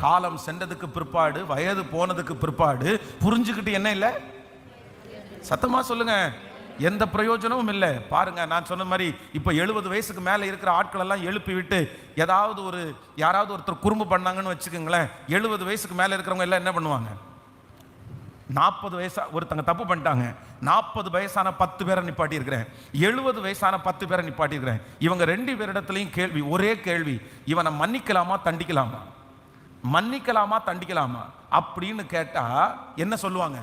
காலம் சென்றதுக்கு பிற்பாடு, வயது போனதுக்கு பிற்பாடு புரிஞ்சுக்கிட்டு என்ன இல்லை? சத்தமா சொல்லுங்க, எந்த பிரயோஜனமும் இல்லை. பாருங்க, நான் சொன்ன மாதிரி இப்போ 70 வயசுக்கு மேலே இருக்கிற ஆட்கள் எல்லாம் எழுப்பி விட்டு யாராவது ஒருத்தர் குறும்பு பண்ணாங்கன்னு வச்சுக்கோங்களேன், 70 வயசுக்கு மேலே இருக்கிறவங்க எல்லாம் என்ன பண்ணுவாங்க? 40 வயசா ஒருத்தங்க தப்பு பண்ணிட்டாங்க, 40 வயசான 10 பேரை நிப்பாட்டி இருக்கிறேன், 70 வயசான 10 பேரை நிப்பாட்டி இருக்கிறேன். இவங்க 2 பேரிடத்துலையும் கேள்வி, ஒரே கேள்வி, இவனை மன்னிக்கலாமா தண்டிக்கலாமா? மன்னிக்கலாமா தண்டிக்கலாமா அப்படின்னு கேட்டா என்ன சொல்லுவாங்க?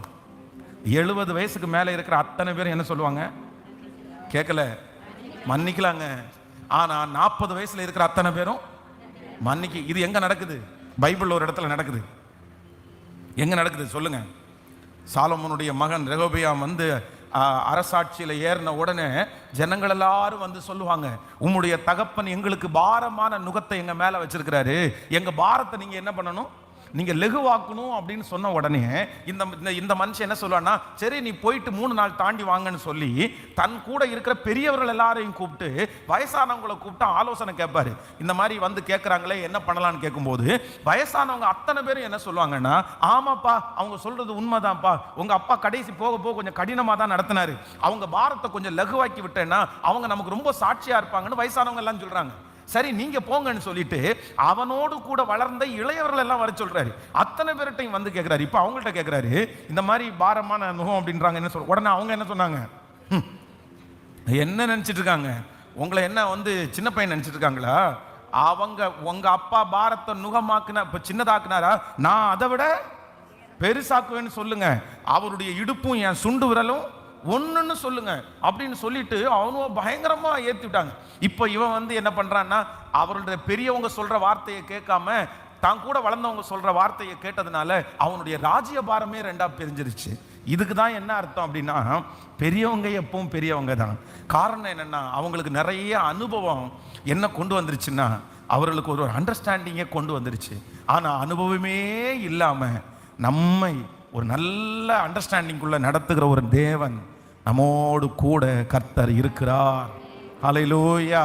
70 வயசுக்கு மேலே இருக்கிற அத்தனை பேர் என்ன சொல்லுவாங்க? கேட்கல, மன்னிக்கலாங்க. ஆனா 40 வயசுல இருக்கிற அத்தனை பேரும் மன்னிக்க. இது எங்க நடக்குது? பைபிள் ஒரு இடத்துல நடக்குது. எங்க நடக்குது சொல்லுங்க. சாலமோனுடைய மகன் ரெகொபெயாம் அரசாட்சியில் ஏறின உடனே ஜனங்கள் எல்லாரும் சொல்லுவாங்க, உம்முடைய தகப்பன் எங்களுக்கு பாரமான நுகத்தை எங்க மேல வச்சிருக்கிறாரு, எங்க பாரத்தை நீங்க என்ன பண்ணணும்? நீங்க லெகுவாக்கணும் அப்படின்னு சொன்ன உடனே இந்த மனுஷன் என்ன சொல்லுவான்னா, சரி நீ போயிட்டு 3 நாள் தாண்டி வாங்கன்னு சொல்லி தன் கூட இருக்கிற பெரியவர்கள் எல்லாரையும் கூப்பிட்டு, வயசானவங்களை கூப்பிட்டு ஆலோசனை கேட்பாரு. இந்த மாதிரி கேட்கறாங்களே என்ன பண்ணலான்னு கேட்கும்போது வயசானவங்க அத்தனை பேரும் என்ன சொல்லுவாங்கன்னா, ஆமாப்பா அவங்க சொல்றது உண்மைதான்ப்பா, உங்க அப்பா கடைசி போக போக கொஞ்சம் கடினமா தான் நடத்தினாரு, அவங்க பாரத்தை கொஞ்சம் லகுவாக்கி விட்டேன்னா அவங்க நமக்கு ரொம்ப சாட்சியா இருப்பாங்கன்னு வயசானவங்க எல்லாம் சொல்றாங்க. சரி நீங்க போங்கன்னு சொல்லிட்டு அவனோடு கூட வளர்ந்த இளையவர்கள் எல்லாம் வர சொல்றாரு. அத்தனை பேர்ட்டையும் கேட்கிறாரு. இப்ப அவங்கள்ட்ட கேட்கிறாரு, இந்த மாதிரி பாரமான நுகம் அப்படின்றாங்க, என்ன சொல்ற? உடனே அவங்க என்ன சொன்னாங்க? என்ன நினைச்சிட்டு இருக்காங்க? உங்களை என்ன சின்ன பையன் நினைச்சிட்டு இருக்காங்களா? உங்க அப்பா பாரத்தை நுகமாக்குனா இப்ப சின்னதாக்குனாரா, நான் அதை விட பெருசாக்குவேன்னு சொல்லுங்க, அவருடைய இடுப்பும் என் சுண்டு விரலும் ஒண்ணுன்னு சொல்லுங்க அப்படின்னு சொல்லிட்டு அவனும் பயங்கரமா ஏத்தி விட்டாங்க. இப்ப இவன் என்ன பண்றான்னா, அவருடைய பெரியவங்க சொல்ற வார்த்தையை கேட்காம தான் கூட வளர்ந்தவங்க சொல்ற வார்த்தையை கேட்டதுனால அவனுடைய ராஜ்ய பாரமே 2ஆ பிரிஞ்சிருச்சு. இதுக்கு தான் என்ன அர்த்தம் அப்படின்னா, பெரியவங்க எப்பவும் பெரியவங்க தான். காரணம் என்னன்னா, அவங்களுக்கு நிறைய அனுபவம் என்ன கொண்டு வந்துருச்சுன்னா, அவர்களுக்கு ஒரு அண்டர்ஸ்டாண்டிங்கே கொண்டு வந்துருச்சு. ஆனா அனுபவமே இல்லாம நம்மை ஒரு நல்ல அண்டர்ஸ்டாண்டிங்குள்ள நடத்துகிற ஒரு தேவன் நம்மோடு கூட கர்த்தர் இருக்கிறார். ஹல்லேலூயா.